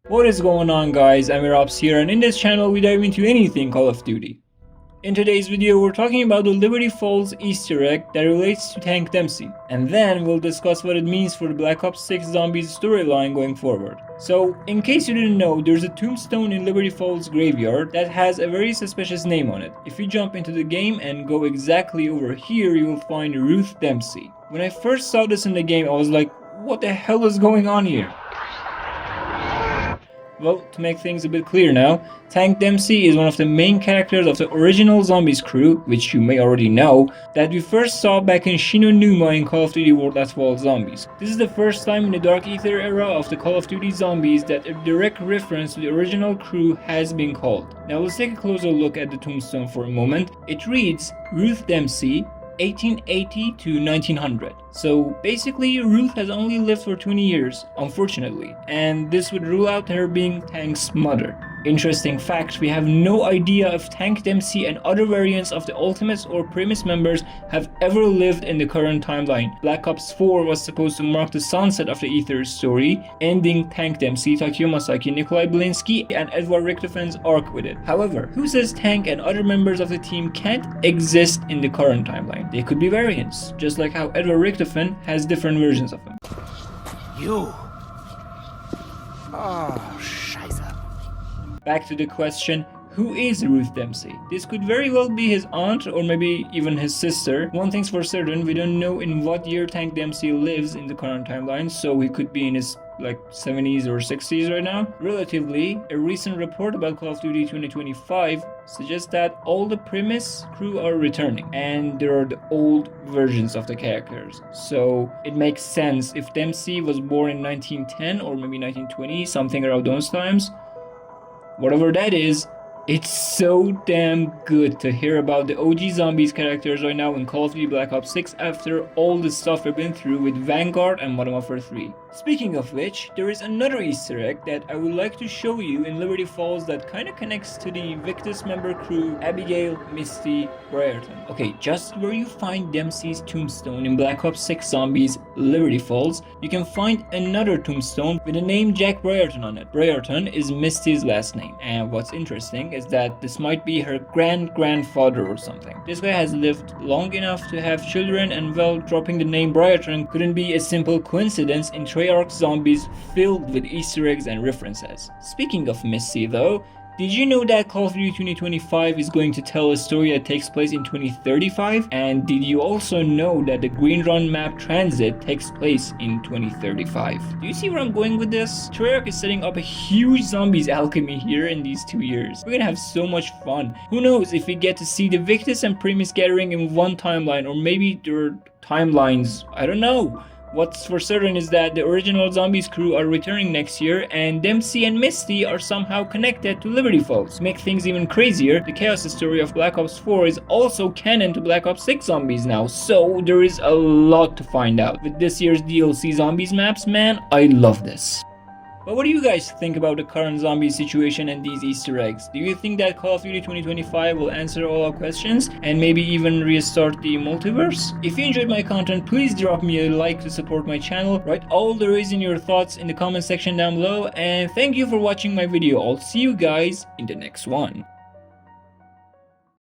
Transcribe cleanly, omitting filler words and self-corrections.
What is going on, guys? AmirOps here, and in this channel we dive into anything Call of Duty. In today's video we're talking about the Liberty Falls Easter egg that relates to Tank Dempsey, and then we'll discuss what it means for the Black Ops 6 Zombies storyline going forward. So, in case you didn't know, there's a tombstone in Liberty Falls graveyard that has a very suspicious name on it. If you jump into the game and go exactly over here, you will find Ruth Dempsey. When I first saw this in the game, I was like, what the hell is going on here? Well, to make things a bit clear now, Tank Dempsey is one of the main characters of the original Zombies crew, which you may already know, that we first saw back in Shinonuma in Call of Duty World at War Zombies. This is the first time in the Dark Ether era of the Call of Duty Zombies that a direct reference to the original crew has been called. Now let's take a closer look at the tombstone for a moment. It reads, Ruth Dempsey, 1880 to 1900. So basically Ruth has only lived for 20 years, unfortunately, and this would rule out her being Tank's mother. Interesting fact, we have no idea if Tank Dempsey and other variants of the Ultimates or Primis members have ever lived in the current timeline. Black Ops 4 was supposed to mark the sunset of the Ether's story, ending Tank Dempsey, Takeo Masaki, Nikolai Belinsky, and Edward Richtofan's arc with it. However, who says Tank and other members of the team can't exist in the current timeline? They could be variants, just like how Edward Richtofan has different versions of him. You. Oh, scheiße. Back to the question, who is Ruth Dempsey? This could very well be his aunt or maybe even his sister. One thing's for certain, we don't know in what year Tank Dempsey lives in the current timeline, so he could be in his 70s or 60s right now. Relatively, a recent report about Call of Duty 2025 suggests that all the Primis crew are returning, and there are the old versions of the characters. So it makes sense if Dempsey was born in 1910 or maybe 1920, something around those times. Whatever that is, it's so damn good to hear about the OG Zombies characters right now in Call of Duty Black Ops 6 after all the stuff we've been through with Vanguard and Modern Warfare 3. Speaking of which, there is another Easter egg that I would like to show you in Liberty Falls that kinda connects to the Victus member crew Abigail, Misty, Briarton. Okay, just where you find Dempsey's tombstone in Black Ops 6 Zombies Liberty Falls, you can find another tombstone with the name Jack Briarton on it. Briarton is Misty's last name, and what's interesting is that this might be her grandfather or something. This guy has lived long enough to have children, and well, dropping the name Briarton couldn't be a simple coincidence in Treyarch Zombies filled with Easter eggs and references. Speaking of Misty though, did you know that Call of Duty 2025 is going to tell a story that takes place in 2035? And did you also know that the Green Run map Transit takes place in 2035? Do you see where I'm going with this? Treyarch is setting up a huge Zombies alchemy here in these 2 years. We're gonna have so much fun. Who knows if we get to see the Victus and Primis gathering in one timeline, or maybe their timelines, I don't know. What's for certain is that the original Zombies crew are returning next year, and Dempsey and Misty are somehow connected to Liberty Falls. To make things even crazier, the Chaos story of Black Ops 4 is also canon to Black Ops 6 Zombies now, so there is a lot to find out. With this year's DLC Zombies maps, man, I love this. But what do you guys think about the current zombie situation and these Easter eggs? Do you think that Call of Duty 2025 will answer all our questions and maybe even restart the multiverse? If you enjoyed my content, please drop me a like to support my channel. Write all the reason your thoughts in the comment section down below, and thank you for watching my video. I'll see you guys in the next one.